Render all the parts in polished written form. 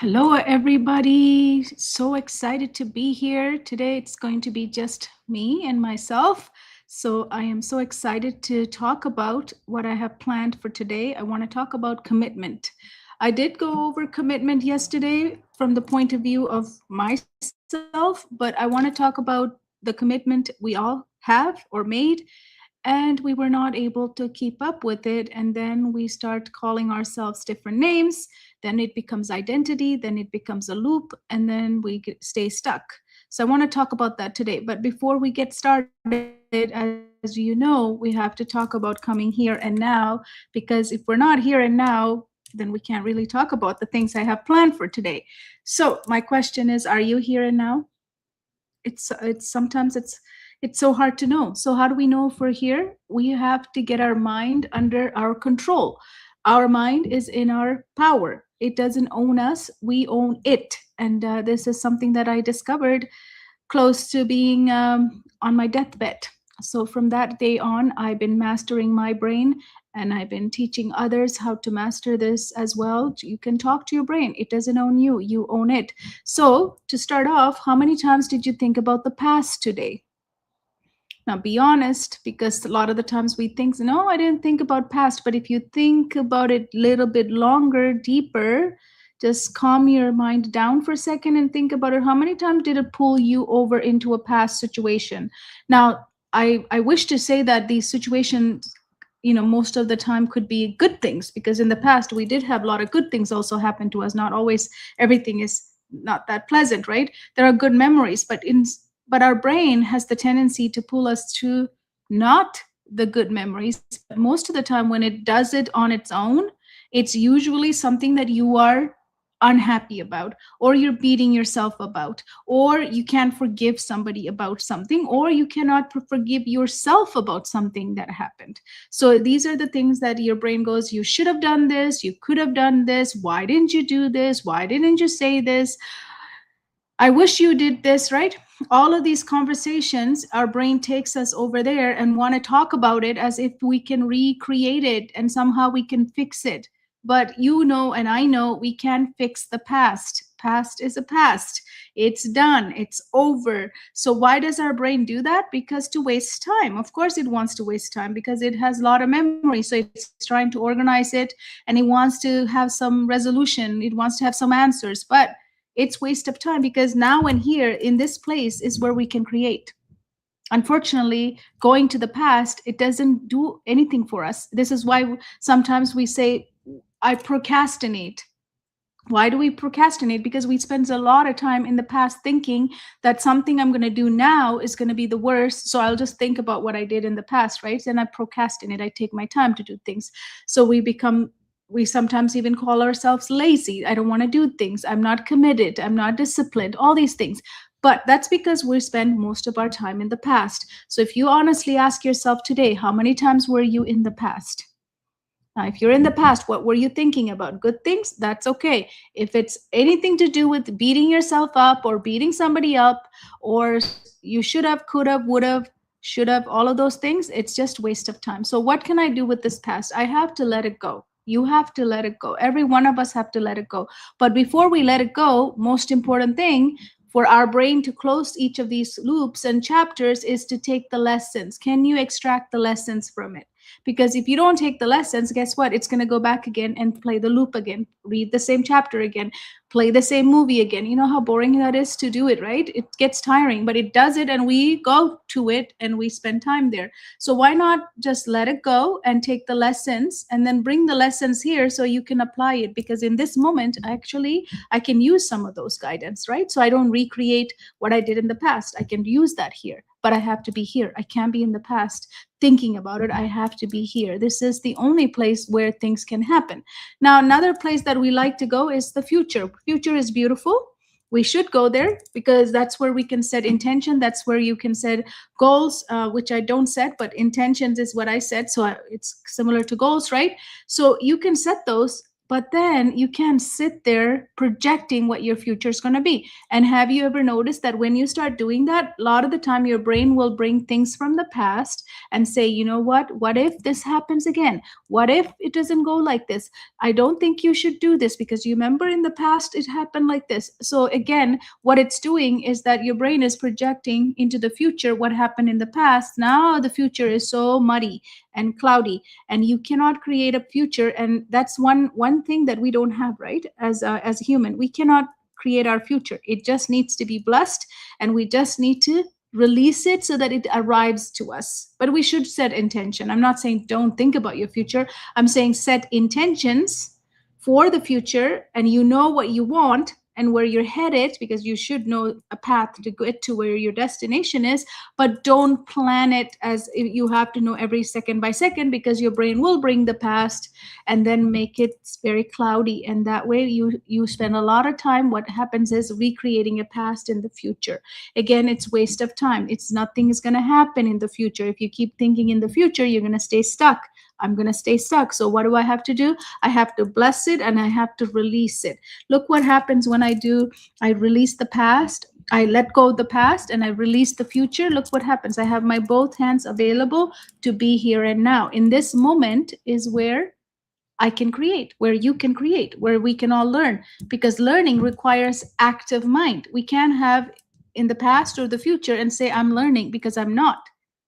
Hello, everybody. So excited to be here. Today it's going to be just me and myself. So I am so excited to talk about what I have planned for today. I want to talk about commitment. I did go over commitment yesterday from the point of view of myself, but I want to talk about the commitment we all have or made and we were not able to keep up with it, and then we start calling ourselves different names. Then it becomes identity, then it becomes a loop, and then stay stuck. So I want to talk about that today, but before we get started, as you know, we have to talk about coming here and now, because if we're not here and now, then we can't really talk about the things I have planned for today. So my question is, are you here and now? It's so hard to know. So how do we know if we're here? We have to get our mind under our control. Our mind is in our power. It doesn't own us, we own it. And this is something that I discovered close to being on my deathbed. So from that day on, I've been mastering my brain, and I've been teaching others how to master this as well. You can talk to your brain. It doesn't own you, you own it. So to start off, how many times did you think about the past today? Now be honest, because a lot of the times we think, no, I didn't think about past. But if you think about it a little bit longer, deeper, just calm your mind down for a second and think about it. How many times did it pull you over into a past situation? Now, I wish to say that these situations, most of the time could be good things, because in the past we did have a lot of good things also happen to us. Not always everything is not that pleasant, right? There are good memories, but our brain has the tendency to pull us to not the good memories. Most of the time when it does it on its own, it's usually something that you are unhappy about, or you're beating yourself about, or you can't forgive somebody about something, or you cannot forgive yourself about something that happened. So these are the things that your brain goes, you should have done this, you could have done this, why didn't you do this, why didn't you say this, I wish you did this, right? All of these conversations, our brain takes us over there and want to talk about it as if we can recreate it and somehow we can fix it. But you know, and I know, we can't fix the past. Past is a past. It's done. It's over. So why does our brain do that? Because to waste time. Of course it wants to waste time because it has a lot of memory. So it's trying to organize it, and it wants to have some resolution. It wants to have some answers. But it's waste of time, because now and here in this place is where we can create. Unfortunately, going to the past, it doesn't do anything for us. This is why sometimes we say, I procrastinate. Why do we procrastinate? Because we spend a lot of time in the past thinking that something I'm going to do now is going to be the worst. So I'll just think about what I did in the past, right? And I procrastinate. I take my time to do things. So we sometimes even call ourselves lazy. I don't want to do things. I'm not committed. I'm not disciplined, all these things. But that's because we spend most of our time in the past. So if you honestly ask yourself today, how many times were you in the past? Now, if you're in the past, what were you thinking about? Good things? That's okay. If it's anything to do with beating yourself up or beating somebody up, or you should have, could have, would have, should have, all of those things, it's just waste of time. So what can I do with this past? I have to let it go. You have to let it go. Every one of us have to let it go. But before we let it go, most important thing for our brain to close each of these loops and chapters is to take the lessons. Can you extract the lessons from it? Because if you don't take the lessons, guess what? It's going to go back again and play the loop again, read the same chapter again, play the same movie again. You know how boring that is to do it, right? It gets tiring, but it does it, and we go to it and we spend time there. So why not just let it go and take the lessons and then bring the lessons here so you can apply it? Because in this moment, actually, I can use some of those guidance, right? So I don't recreate what I did in the past. I can use that here, but I have to be here. I can't be in the past thinking about it. I have to be here. This is the only place where things can happen. Now, another place that we like to go is the future. Future is beautiful. We should go there because that's where we can set intention. That's where you can set goals, which I don't set, but intentions is what I set. So it's similar to goals, right? So you can set those but then you can't sit there projecting what your future is going to be. And have you ever noticed that when you start doing that, a lot of the time your brain will bring things from the past and say, you know what if this happens again? What if it doesn't go like this? I don't think you should do this because you remember in the past it happened like this. So again, what it's doing is that your brain is projecting into the future what happened in the past. Now the future is so muddy and cloudy, and you cannot create a future. And that's one thing that we don't have, right? As a human, we cannot create our future. It just needs to be blessed, and we just need to release it so that it arrives to us. But we should set intention. I'm not saying don't think about your future. I'm saying set intentions for the future, and you know what you want and where you're headed, because you should know a path to get to where your destination is. But don't plan it as if you have to know every second by second, because your brain will bring the past and then make it very cloudy, and that way you spend a lot of time. What happens is recreating a past in the future. Again, it's waste of time. It's nothing is going to happen in the future. If you keep thinking in the future, you're going to stay stuck. I'm going to stay stuck. So what do I have to do? I have to bless it, and I have to release it. Look what happens when I do. I release the past, I let go of the past, and I release the future. Look what happens. I have my both hands available to be here and now. In this moment is where I can create, where you can create, where we can all learn, because learning requires active mind. We can't have in the past or the future and say I'm learning, because I'm not.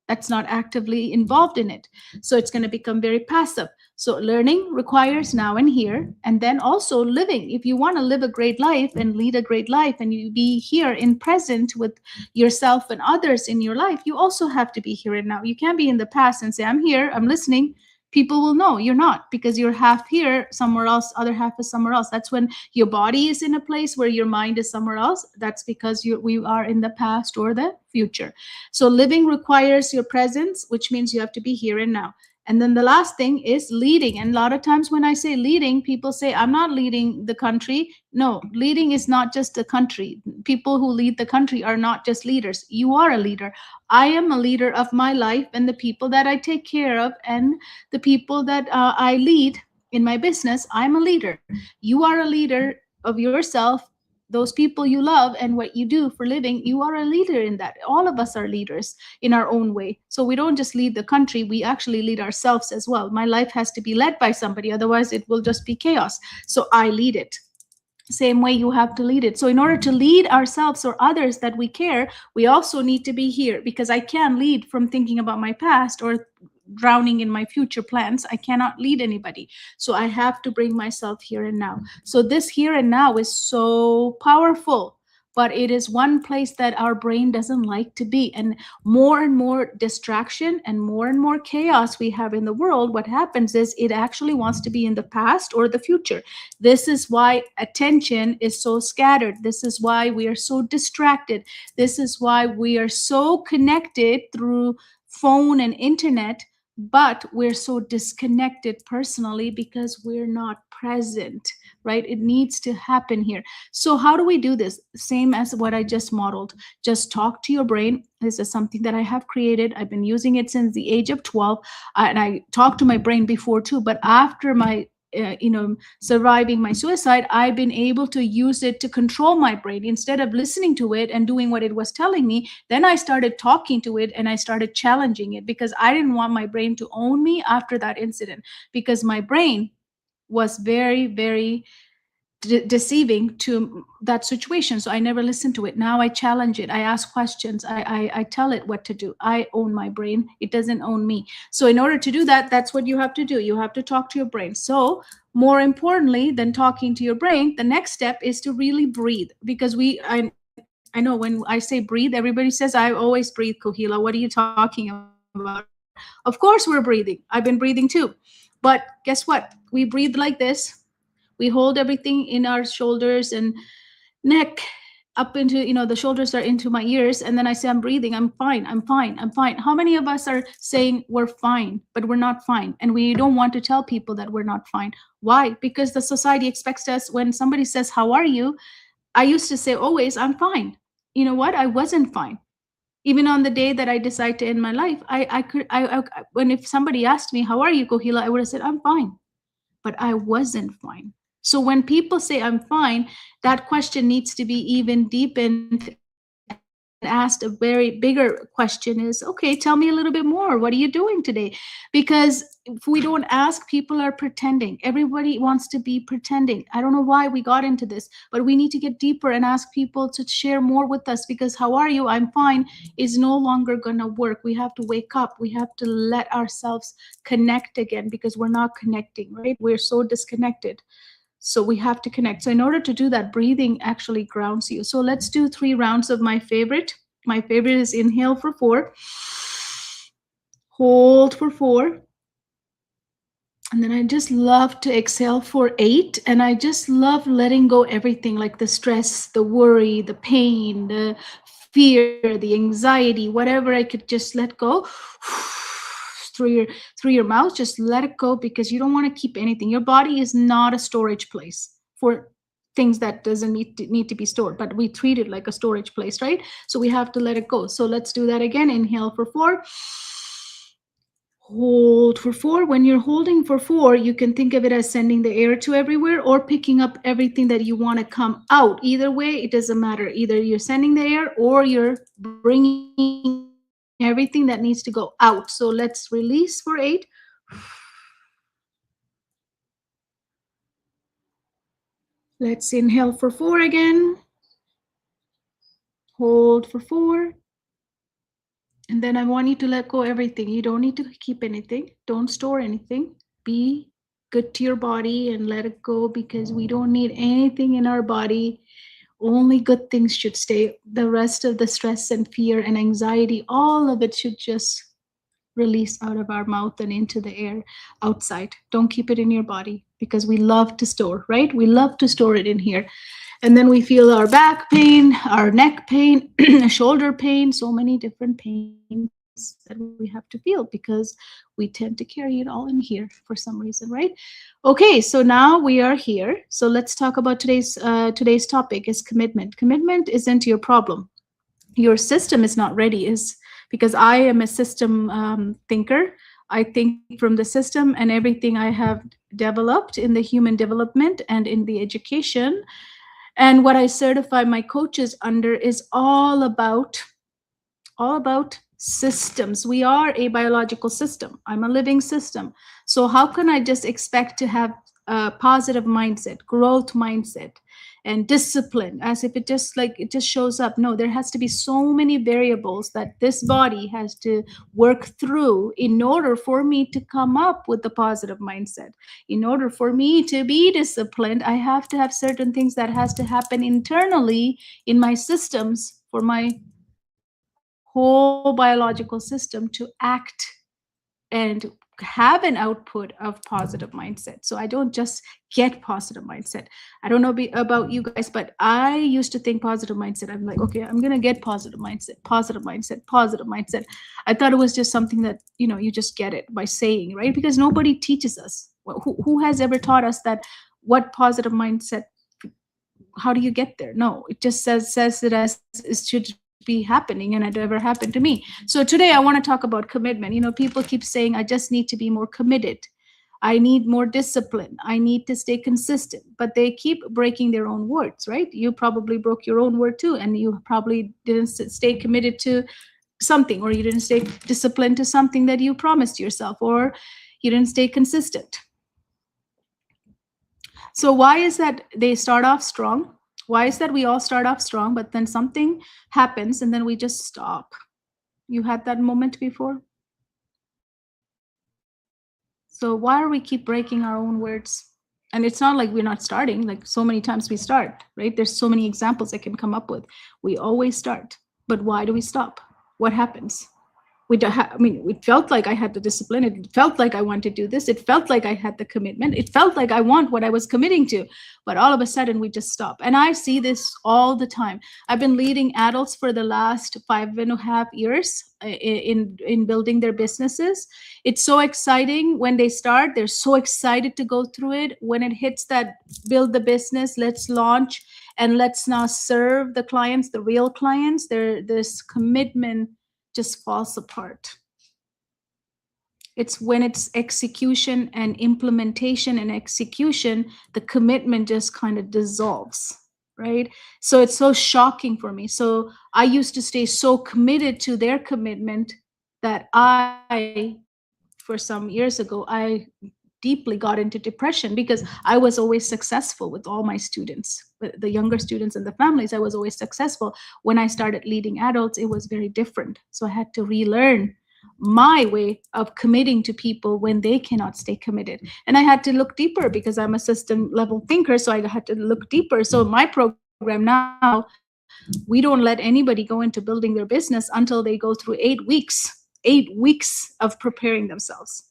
That's not actively involved in it. So it's going to become very passive. So learning requires now and here, and then also living. If you want to live a great life and lead a great life, and you be here in present with yourself and others in your life, you also have to be here and now. You can't be in the past and say I'm here, I'm listening. People will know you're not, because you're half here somewhere else, other half is somewhere else. That's when your body is in a place where your mind is somewhere else. That's because we are in the past or the future. So living requires your presence, which means you have to be here and now. And then the last thing is leading. And a lot of times when I say leading, people say I'm not leading the country. No, leading is not just the country. People who lead the country are not just leaders. You are a leader. I am a leader of my life and the people that I take care of, and the people that I lead in my business. I'm a leader. You are a leader of yourself, those people you love, and what you do for living. You are a leader in that. All of us are leaders in our own way. So we don't just lead the country, we actually lead ourselves as well. My life has to be led by somebody, otherwise it will just be chaos. So I lead it. Same way you have to lead it. So in order to lead ourselves or others that we care, we also need to be here, because I can't lead from thinking about my past or drowning in my future plans. I cannot lead anybody. So I have to bring myself here and now. So this here and now is so powerful, but it is one place that our brain doesn't like to be. And more distraction and more chaos we have in the world, what happens is it actually wants to be in the past or the future. This is why attention is so scattered. This is why we are so distracted. This is why we are so connected through phone and internet, but we're so disconnected personally because we're not present, right? It needs to happen here. So how do we do this? Same as what I just modeled. Just talk to your brain. This is something that I have created. I've been using it since the age of 12, and I talked to my brain before too, but after my surviving my suicide, I've been able to use it to control my brain. Instead of listening to it and doing what it was telling me, then I started talking to it and I started challenging it, because I didn't want my brain to own me after that incident, because my brain was very deceiving to that situation. So I never listened to it. Now I challenge it. I ask questions. I tell it what to do. I own my brain. It doesn't own me. So in order to do that, that's what you have to do. You have to talk to your brain. So more importantly than talking to your brain, the next step is to really breathe, because I know when I say breathe, everybody says I always breathe, Kohila. What are you talking about? Of course we're breathing. I've been breathing too. But guess what? We breathe like this. We hold everything in our shoulders and neck up into, the shoulders are into my ears, and then I say I'm breathing, I'm fine, I'm fine. How many of us are saying we're fine, but we're not fine, and we don't want to tell people that we're not fine? Why? Because the society expects us. When somebody says how are you, I used to say always I'm fine. You know what? I wasn't fine. Even on the day that I decide to end my life, when if somebody asked me how are you, Kohila, I would have said I'm fine, but I wasn't fine. So when people say I'm fine, that question needs to be even deepened and asked. A very bigger question is, okay, tell me a little bit more. What are you doing today? Because if we don't ask, people are pretending. Everybody wants to be pretending. I don't know why we got into this, but we need to get deeper and ask people to share more with us, because how are you? I'm fine is no longer going to work. We have to wake up. We have to let ourselves connect again, because we're not connecting, right? We're so disconnected. So we have to connect. So in order to do that, breathing actually grounds you. So let's do 3 rounds of my favorite. My favorite is inhale for 4, hold for 4, and then I just love to exhale for 8. And I just love letting go everything, like the stress, the worry, the pain, the fear, the anxiety, whatever I could just let go through your mouth. Just let it go, because you don't want to keep anything. Your body is not a storage place for things that doesn't need to be stored, but we treat it like a storage place, right? So we have to let it go. So let's do that again. Inhale for 4, hold for 4. When you're holding for 4, you can think of it as sending the air to everywhere, or picking up everything that you want to come out. Either way, it doesn't matter. Either you're sending the air or you're bringing everything that needs to go out. So let's release for 8. Let's inhale for 4 again. Hold for 4. And then I want you to let go everything. You don't need to keep anything. Don't store anything. Be good to your body and let it go, because we don't need anything in our body. Only good things should stay. The rest of the stress and fear and anxiety, all of it should just release out of our mouth and into the air outside. Don't keep it in your body, because we love to store, right? We love to store it in here. And then we feel our back pain, our neck pain, shoulder pain, so many different pains that we have to feel, because we tend to carry it all in here for some reason, right? Okay, so now we are here. So let's talk about today's topic is commitment. Commitment isn't your problem. Your system is not ready, is because I am a system thinker. I think from the system, and everything I have developed in the human development and in the education, and what I certify my coaches under, is all about systems. We are a biological system. I'm a living system. So how can I just expect to have a positive mindset, growth mindset, and discipline, as if it just shows up? No, there has to be so many variables that this body has to work through in order for me to come up with the positive mindset. In order for me to be disciplined, I have to have certain things that has to happen internally in my systems for my whole biological system to act and have an output of positive mindset. So I don't just get positive mindset. I don't know about you guys, but I used to think positive mindset. I'm like, okay, I'm going to get positive mindset, positive mindset, positive mindset. I thought it was just something that, you just get it by saying, right? Because nobody teaches us. Who has ever taught us that what positive mindset, how do you get there? No, it just says it as it should be happening, and it never happened to me. So today I want to talk about commitment. People keep saying, I just need to be more committed, I need more discipline, I need to stay consistent, but they keep breaking their own words, right? You probably broke your own word too, and you probably didn't stay committed to something, or you didn't stay disciplined to something that you promised yourself, or you didn't stay consistent. So why is that they start off strong? Why is that we all start off strong, but then something happens and then we just stop? You had that moment before? So why are we keep breaking our own words? And it's not like we're not starting, like so many times we start, right? There's so many examples I can come up with. We always start, but why do we stop? What happens? I mean, it felt like I had the discipline. It felt like I wanted to do this. It felt like I had the commitment. It felt like I want what I was committing to. But all of a sudden, we just stop. And I see this all the time. I've been leading adults for the last 5.5 years in building their businesses. It's so exciting when they start. They're so excited to go through it. When it hits that build the business, let's launch, and let's now serve the clients, the real clients, this commitment just falls apart. It's when it's execution and implementation and execution, the commitment just kind of dissolves, right? So it's so shocking for me. So I used to stay so committed to their commitment that for some years ago, I deeply got into depression because I was always successful with all my students, with the younger students and the families. I was always successful. When I started leading adults, it was very different. So I had to relearn my way of committing to people when they cannot stay committed. And I had to look deeper because I'm a system level thinker. So I had to look deeper. So my program now, we don't let anybody go into building their business until they go through 8 weeks, 8 weeks of preparing themselves.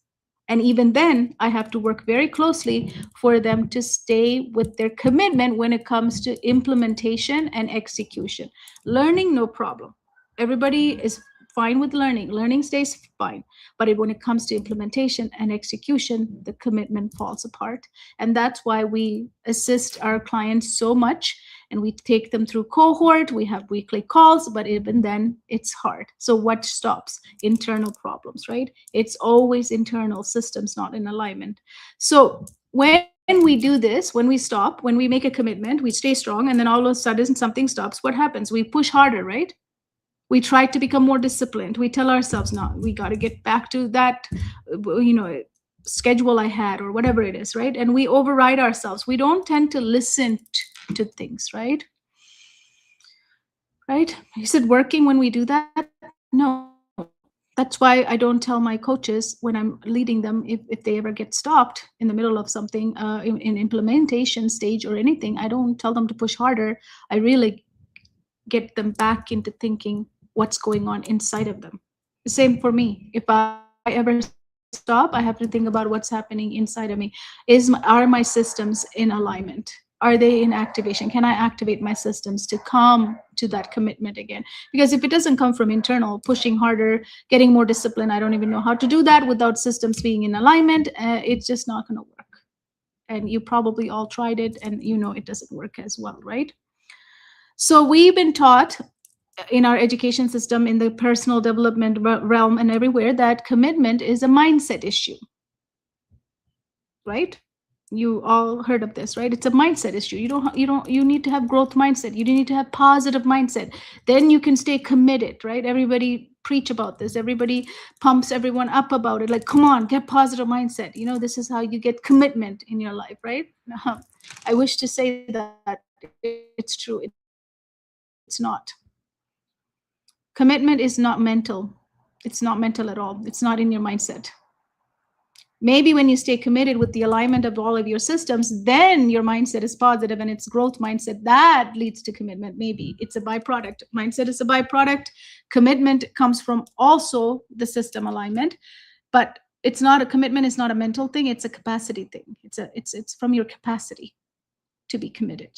And even then, I have to work very closely for them to stay with their commitment when it comes to implementation and execution. Learning, no problem. Everybody is fine with learning. Learning stays fine. But when it comes to implementation and execution, the commitment falls apart. And that's why we assist our clients so much, and we take them through cohort. We have weekly calls, but even then it's hard. So what stops? Internal problems, right? It's always internal systems not in alignment. So when we do this, when we stop, when we make a commitment, we stay strong, and then all of a sudden something stops, what happens? We push harder, right? We try to become more disciplined. We tell ourselves, no, we got to get back to that, schedule I had, or whatever it is, right? And we override ourselves. We don't tend to listen to things, right? Right? Is it working when we do that? No. That's why I don't tell my coaches when I'm leading them, if they ever get stopped in the middle of something, in implementation stage or anything, I don't tell them to push harder. I really get them back into thinking what's going on inside of them. Same for me. If I ever stop, I have to think about what's happening inside of me. Are my systems in alignment? Are they in activation? Can I activate my systems to come to that commitment again? Because if it doesn't come from internal, pushing harder, getting more discipline, I don't even know how to do that without systems being in alignment. It's just not going to work. And you probably all tried it, and you know it doesn't work as well, right? So we've been taught in our education system, in the personal development realm and everywhere, that commitment is a mindset issue, right? You all heard of this, right? It's a mindset issue. You need to have growth mindset. You need to have positive mindset. Then you can stay committed, right? Everybody preach about this. Everybody pumps everyone up about it. Like, come on, get positive mindset. This is how you get commitment in your life, right? I wish to say that it's true. It's not. Commitment is not mental. It's not mental at all. It's not in your mindset. Maybe when you stay committed with the alignment of all of your systems, then your mindset is positive and it's growth mindset that leads to commitment. Maybe it's a byproduct. Mindset is a byproduct. Commitment comes from also the system alignment, but it's not a commitment. It's not a mental thing. It's a capacity thing. It's from your capacity to be committed.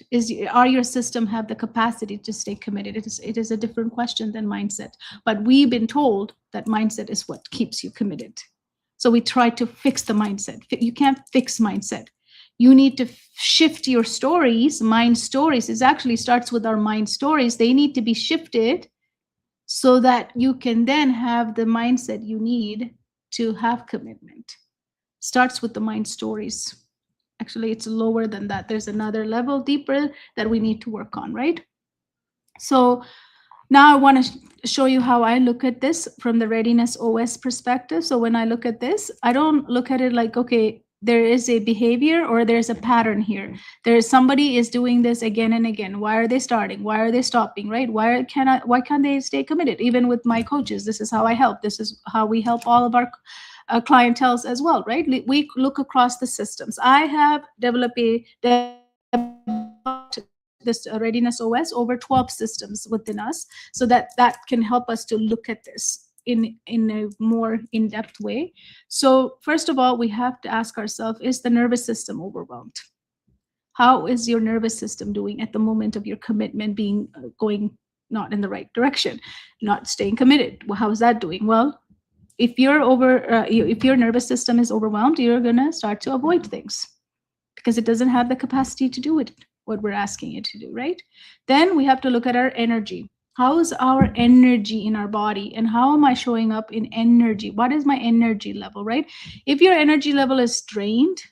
Are your system have the capacity to stay committed? It is a different question than mindset, but we've been told that mindset is what keeps you committed. So we try to fix the mindset. You can't fix mindset. You need to shift your stories. Mind stories, it actually starts with our mind stories. They need to be shifted so that you can then have the mindset you need to have commitment. Starts with the mind stories. Actually, it's lower than that. There's another level deeper that we need to work on, right? So now I want to show you how I look at this from the Readiness OS perspective. So when I look at this, I don't look at it like, okay, there is a behavior or there's a pattern here. There's somebody is doing this again and again. Why are they starting? Why are they stopping, right? Why can't they stay committed? Even with my coaches, this is how I help. This is how we help all of our clientels as well, right? We look across the systems. I have developed this Readiness OS over 12 systems within us, so that can help us to look at this in a more in-depth way. So first of all, we have to ask ourselves, is the nervous system overwhelmed? How is your nervous system doing at the moment of your commitment being going not in the right direction, not staying committed? Well, how is that doing? Well, if if your nervous system is overwhelmed, you're gonna start to avoid things because it doesn't have the capacity to do it, what we're asking it to do, right? Then we have to look at our energy. How's our energy in our body, and how am I showing up in energy? What is my energy level, right? If your energy level is strained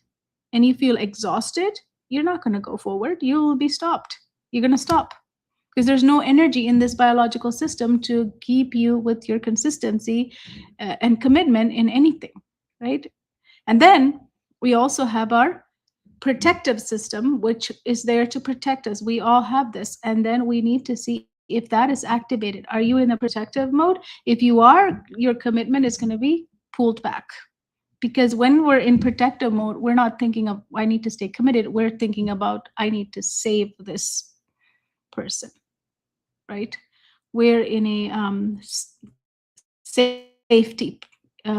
and you feel exhausted, you're not going to go forward. You'll be stopped. You're going to stop because there's no energy in this biological system to keep you with your consistency and commitment in anything, right? And then we also have our protective system, which is there to protect us. We all have this. And then we need to see if that is activated. Are you in the protective mode? If you are, your commitment is going to be pulled back. Because when we're in protective mode, we're not thinking of, I need to stay committed. We're thinking about, I need to save this person, right? We're in a safety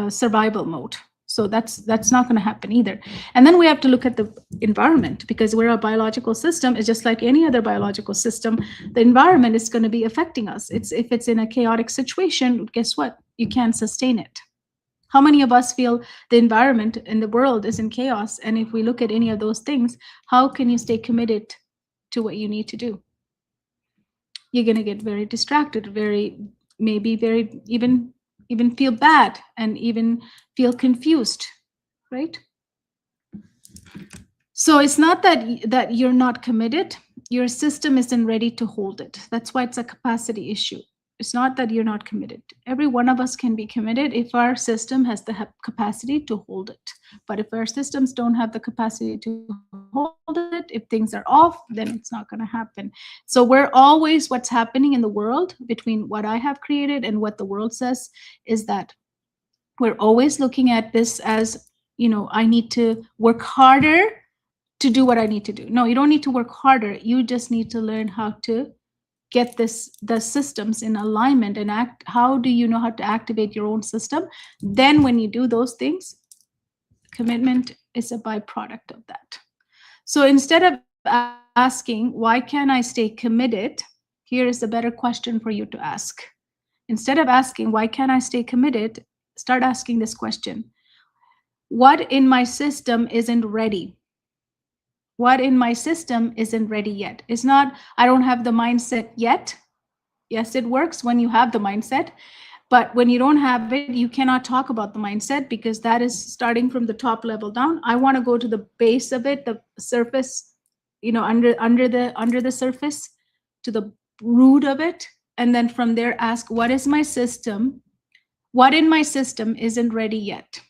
survival mode. So that's not going to happen either. And then we have to look at the environment, because we're a biological system. It's just like any other biological system. The environment is going to be affecting us. It's if it's in a chaotic situation, guess what? You can't sustain it. How many of us feel the environment in the world is in chaos? And if we look at any of those things, how can you stay committed to what you need to do? You're going to get very distracted, very, maybe very, even feel bad and even feel confused, right? So it's not that you're not committed. Your system isn't ready to hold it. That's why it's a capacity issue. It's not that you're not committed. Every one of us can be committed if our system has the capacity to hold it. But if our systems don't have the capacity to hold it, if things are off, then it's not going to happen. So we're always, what's happening in the world between what I have created and what the world says is that we're always looking at this as, I need to work harder to do what I need to do. No, you don't need to work harder. You just need to learn how to get the systems in alignment and act. How do you know how to activate your own system? Then when you do those things, commitment is a byproduct of that. So instead of asking, why can't I stay committed? Here is a better question for you to ask. Instead of asking, why can't I stay committed? Start asking this question. What in my system isn't ready? What in my system isn't ready yet? It's not, I don't have the mindset yet. Yes, it works when you have the mindset. But when you don't have it, you cannot talk about the mindset, because that is starting from the top level down. I want to go to the base of it, the surface, under the surface, to the root of it. And then from there, ask, what is my system? What in my system isn't ready yet?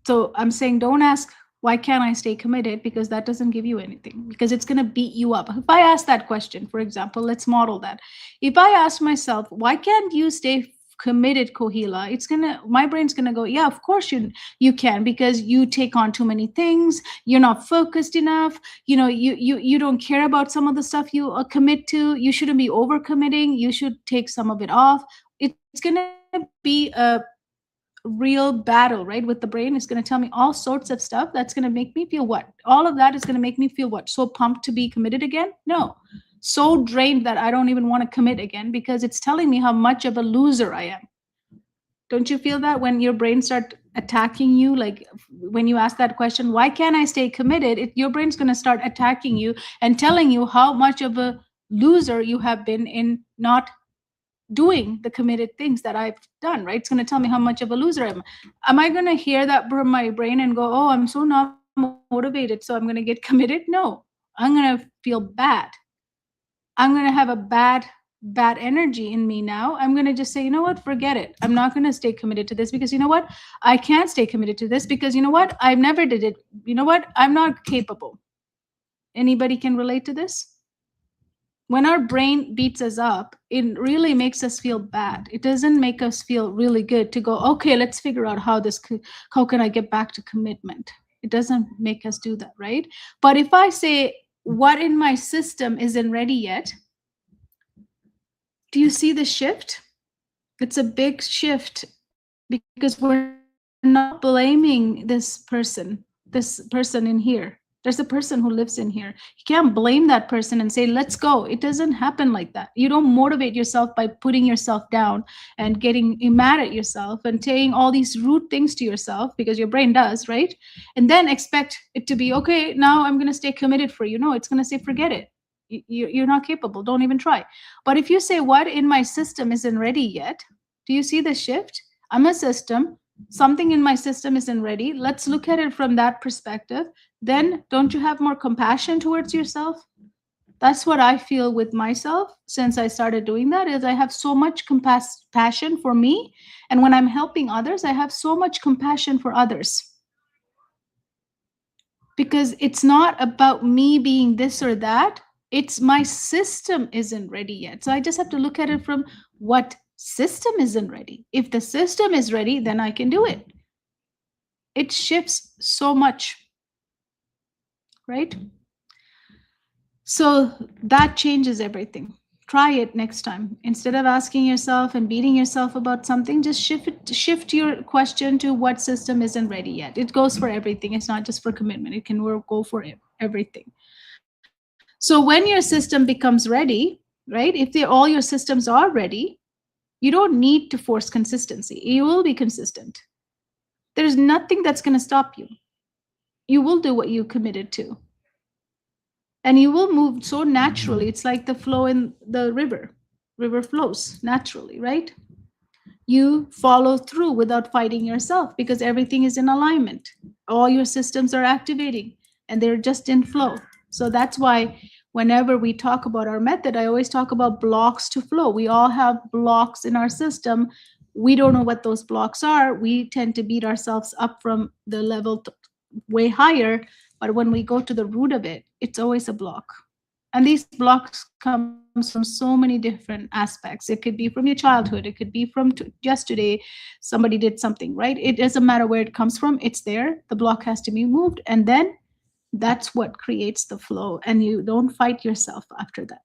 So I'm saying, don't ask, why can't I stay committed? Because that doesn't give you anything, because it's going to beat you up. If I ask that question, for example, let's model that. If I ask myself, why can't you stay committed, Kohila? My brain's going to go, yeah, of course you can, because you take on too many things. You're not focused enough. You don't care about some of the stuff you commit to. You shouldn't be overcommitting. You should take some of it off. It's going to be a real battle, right? With the brain, it's going to tell me all sorts of stuff that's going to make me feel what? All of that is going to make me feel what? So pumped to be committed again? No. So drained that I don't even want to commit again, because it's telling me how much of a loser I am. Don't you feel that when your brain starts attacking you? Like when you ask that question, why can't I stay committed? Your brain's going to start attacking you and telling you how much of a loser you have been in not doing the committed things that I've done, right? It's going to tell me how much of a loser I am. Am I going to hear that from my brain and go, oh, I'm so not motivated, so I'm going to get committed? No, I'm going to feel bad. I'm going to have a bad energy in me now. I'm going to just say, you know what, forget it. I'm not going to stay committed to this, because you know what? I can't stay committed to this because you know what? I've never did it. You know what? I'm not capable. Anybody can relate to this? When our brain beats us up, it really makes us feel bad. It doesn't make us feel really good to go, okay, let's figure out how can I get back to commitment? It doesn't make us do that, right? But if I say, what in my system isn't ready yet? Do you see the shift? It's a big shift, because we're not blaming this person in here. There's a person who lives in here. You can't blame that person and say, let's go. It doesn't happen like that. You don't motivate yourself by putting yourself down and getting mad at yourself and saying all these rude things to yourself, because your brain does, right? And then expect it to be, okay, now I'm going to stay committed for you. No, it's going to say, forget it. You're not capable. Don't even try. But if you say, what in my system isn't ready yet? Do you see the shift? I'm a system. Something in my system isn't ready. Let's look at it from that perspective. Then don't you have more compassion towards yourself? That's what I feel with myself since I started doing that. Is I have so much compassion for me, and when I'm helping others, I have so much compassion for others, because it's not about me being this or that. It's my system isn't ready yet. So I just have to look at it from what system isn't ready. If the system is ready, then I can do it. It shifts so much, right? So that changes everything. Try it next time. Instead of asking yourself and beating yourself about something, just shift your question to what system isn't ready yet. It goes for everything. It's not just for commitment. It can go for everything. So when your system becomes ready, right? If all your systems are ready, you don't need to force consistency. You will be consistent. There's nothing that's going to stop you. You will do what you committed to. And you will move so naturally. It's like the flow in the river. River flows naturally, right? You follow through without fighting yourself because everything is in alignment. All your systems are activating and they're just in flow. So that's why whenever we talk about our method, I always talk about blocks to flow. We all have blocks in our system. We don't know what those blocks are. We tend to beat ourselves up from the level way higher. But when we go to the root of it, it's always a block. And these blocks comes from so many different aspects. It could be from your childhood. It could be from yesterday, somebody did something, right? It doesn't matter where it comes from. It's there. The block has to be moved. And then that's what creates the flow. And you don't fight yourself after that.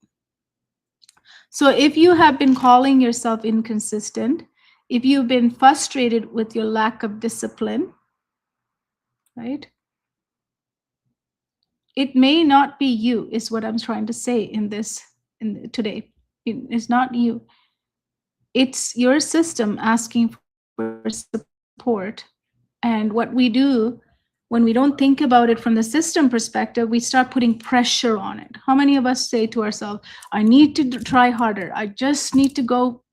So if you have been calling yourself inconsistent, if you've been frustrated with your lack of discipline, right? It may not be you, is what I'm trying to say in today. It's not you. It's your system asking for support. And what we do when we don't think about it from the system perspective, we start putting pressure on it. How many of us say to ourselves, I need to try harder. I just need to go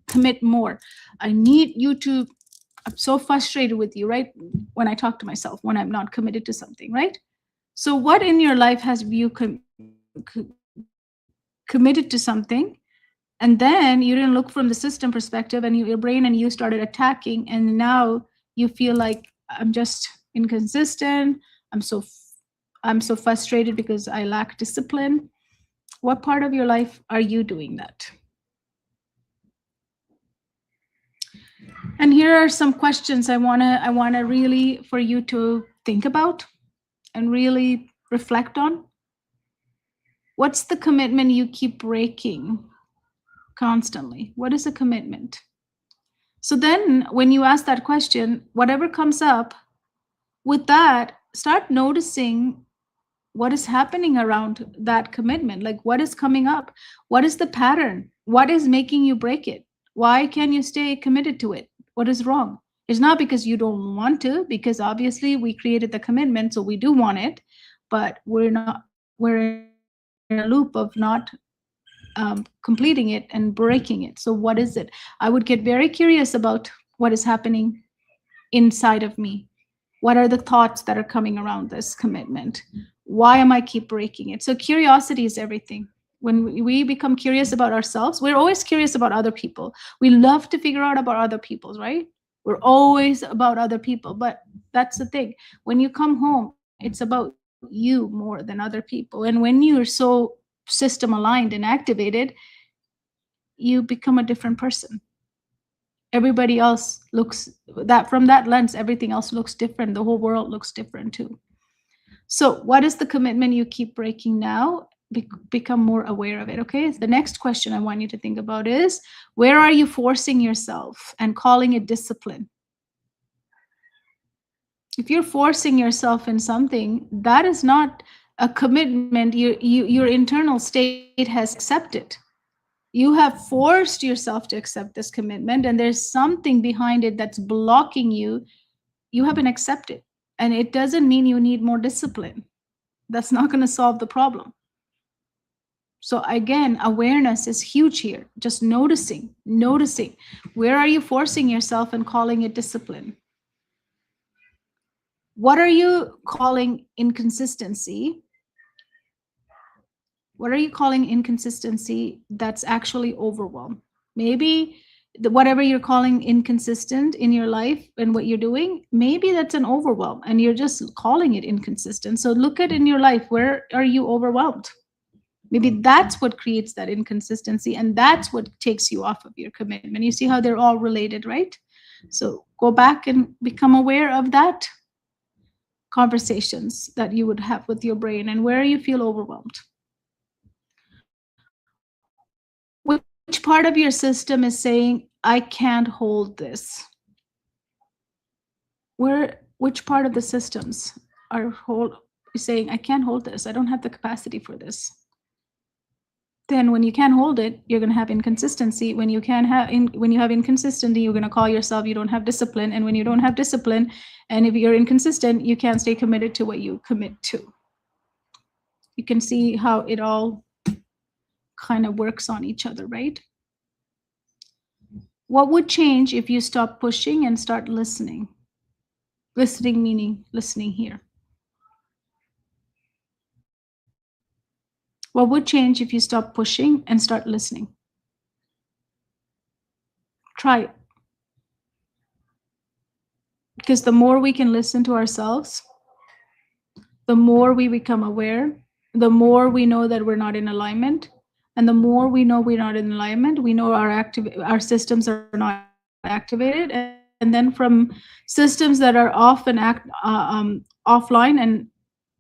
commit more. I need you to, I'm so frustrated with you, right? When I talk to myself, when I'm not committed to something, right? So what in your life has you committed to something, and then you didn't look from the system perspective, and your brain and you started attacking, and now you feel like I'm just inconsistent. I'm so frustrated because I lack discipline. What part of your life are you doing that? And here are some questions I wanna really for you to think about and really reflect on. What's the commitment you keep breaking constantly? What is a commitment? So then when you ask that question, whatever comes up with that, start noticing what is happening around that commitment. Like, what is coming up? What is the pattern? What is making you break it? Why can't you stay committed to it? What is wrong? It's not because you don't want to, because obviously we created the commitment, so we do want it, but we're in a loop of not completing it and breaking it. So what is it? I would get very curious about what is happening inside of me. What are the thoughts that are coming around this commitment? Why am I keep breaking it? So curiosity is everything. When we become curious about ourselves, we're always curious about other people. We love to figure out about other people's, right? We're always about other people, but that's the thing. When you come home, it's about you more than other people. And when you're so system aligned and activated, you become a different person. Everybody else looks that from that lens, everything else looks different. The whole world looks different too. So what is the commitment you keep breaking now? Become more aware of it. Okay, the next question I want you to think about is, where are you forcing yourself and calling it discipline? If you're forcing yourself in something, that is not a commitment your internal state has accepted. You have forced yourself to accept this commitment, and there's something behind it that's blocking you. You haven't accepted, and it doesn't mean you need more discipline. That's not going to solve the problem. So again, awareness is huge here. Just noticing. Where are you forcing yourself and calling it discipline? What are you calling inconsistency? What are you calling inconsistency that's actually overwhelm? Maybe whatever you're calling inconsistent in your life and what you're doing, maybe that's an overwhelm and you're just calling it inconsistent. So look at in your life, where are you overwhelmed? Maybe that's what creates that inconsistency, and that's what takes you off of your commitment. You see how they're all related, right? So go back and become aware of that conversations that you would have with your brain and where you feel overwhelmed. Which part of your system is saying, I can't hold this? Which part of the systems are saying, I can't hold this, I don't have the capacity for this? Then when you can't hold it, you're going to have inconsistency. When you have inconsistency, you're going to call yourself, you don't have discipline. And when you don't have discipline, and if you're inconsistent, you can't stay committed to what you commit to. You can see how it all kind of works on each other, right? What would change if you stop pushing and start listening? Listening meaning listening here. What would change if you stop pushing and start listening? Try it. Because the more we can listen to ourselves, the more we become aware, the more we know that we're not in alignment. And the more we know we're not in alignment, we know our systems are not activated. And then from systems that are off and offline and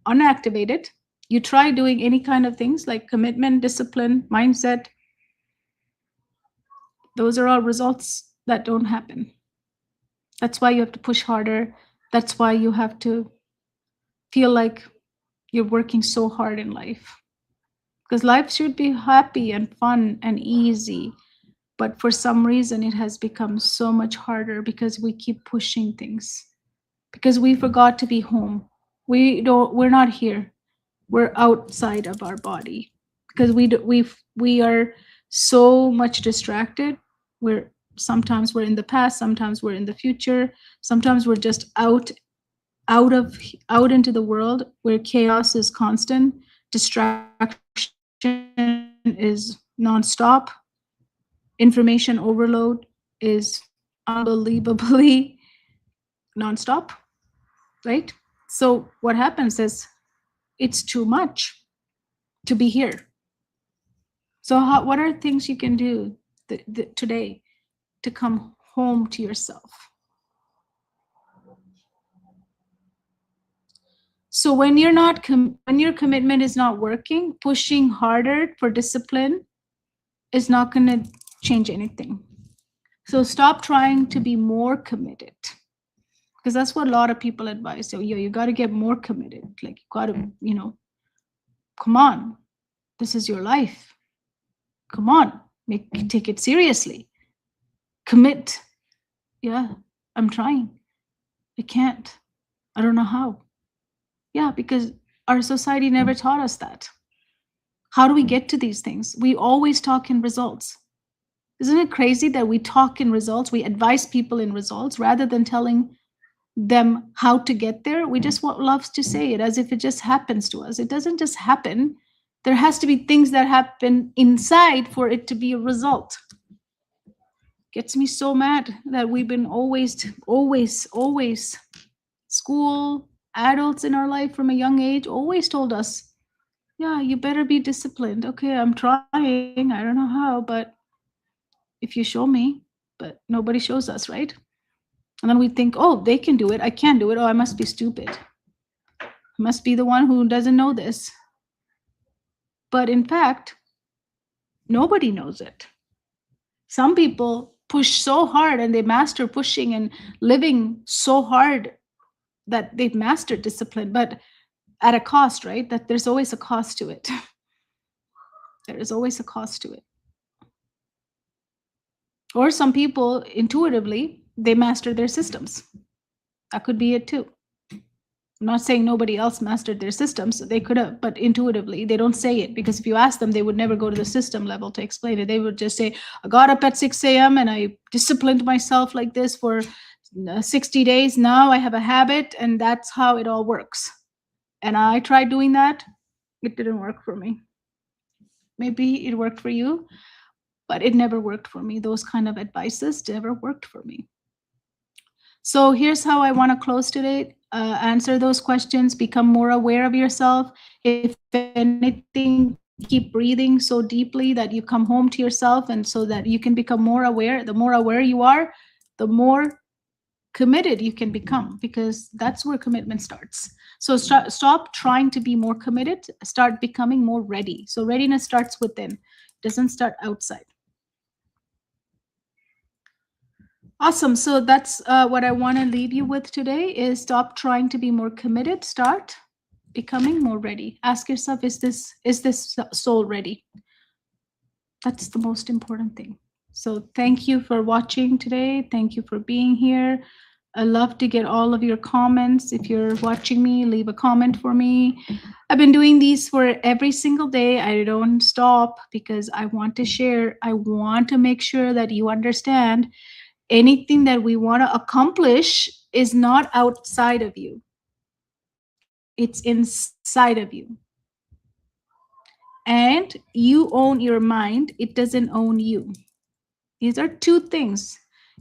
unactivated, you try doing any kind of things like commitment, discipline, mindset. Those are all results that don't happen. That's why you have to push harder. That's why you have to feel like you're working so hard in life. Because life should be happy and fun and easy. But for some reason, it has become so much harder because we keep pushing things. Because we forgot to be home. We're not here. We're outside of our body. Because we are so much distracted. Sometimes we're in the past, sometimes we're in the future, sometimes we're just out into the world where chaos is constant, distraction is nonstop, information overload is unbelievably nonstop, right? So what happens is it's too much to be here. So what are things you can do today to come home to yourself? So when when your commitment is not working, pushing harder for discipline is not going to change anything. So stop trying to be more committed, because that's what a lot of people advise. So you got to get more committed. Like you got to, come on, this is your life. Come on, take it seriously. Commit. Yeah, I'm trying. I can't. I don't know how. Yeah, because our society never taught us that. How do we get to these things? We always talk in results. Isn't it crazy that we talk in results? We advise people in results rather than telling them how to get there. We just love to say it as if it just happens to us. It doesn't just happen. There has to be things that happen inside for it to be a result. Gets me so mad that we've been always school, adults in our life from a young age always told us, yeah, you better be disciplined. Okay, I'm trying. I don't know how, but if you show me, but nobody shows us, right? And then we think, oh, they can do it. I can't do it. Oh, I must be stupid. I must be the one who doesn't know this. But in fact, nobody knows it. Some people push so hard and they master pushing and living so hard that they've mastered discipline, but at a cost, right? That there's always a cost to it. There is always a cost to it. Or some people intuitively, they master their systems. That could be it too. I'm not saying nobody else mastered their systems. They could have, but intuitively, they don't say it because if you ask them, they would never go to the system level to explain it. They would just say, I got up at 6 a.m. and I disciplined myself like this for 60 days. Now I have a habit, and that's how it all works. And I tried doing that. It didn't work for me. Maybe it worked for you, but it never worked for me. Those kind of advices never worked for me. So here's how I want to close today. Answer those questions, become more aware of yourself. If anything, keep breathing so deeply that you come home to yourself, and so that you can become more aware. The more aware you are, the more committed you can become, because that's where commitment starts. So stop trying to be more committed, start becoming more ready. So readiness starts within, doesn't start outside. Awesome. So that's what I want to leave you with today is stop trying to be more committed, start becoming more ready. Ask yourself, is this soul ready? That's the most important thing. So thank you for watching today. Thank you for being here. I love to get all of your comments. If you're watching me, leave a comment for me. I've been doing these for every single day. I don't stop because I want to share. I want to make sure that you understand anything that we want to accomplish is not outside of you. It's inside of you. And you own your mind. It doesn't own you. These are two things.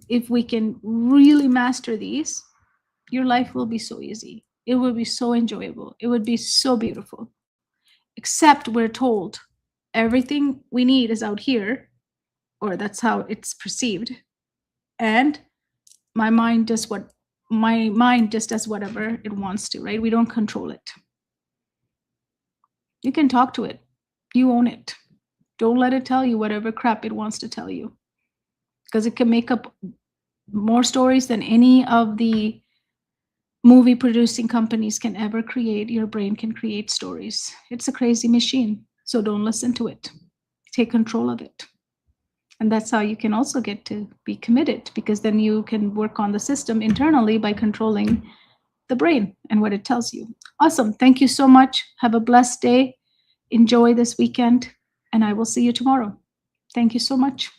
If we can really master these, your life will be so easy. It will be so enjoyable. It would be so beautiful. Except we're told everything we need is out here, or that's how it's perceived. And my mind just does whatever it wants to, right? We don't control it. You can talk to it. You own it. Don't let it tell you whatever crap it wants to tell you, because it can make up more stories than any of the movie producing companies can ever create. Your brain can create stories. It's a crazy machine. So don't listen to it. Take control of it. And that's how you can also get to be committed, because then you can work on the system internally by controlling the brain and what it tells you. Awesome. Thank you so much. Have a blessed day. Enjoy this weekend, and I will see you tomorrow. Thank you so much.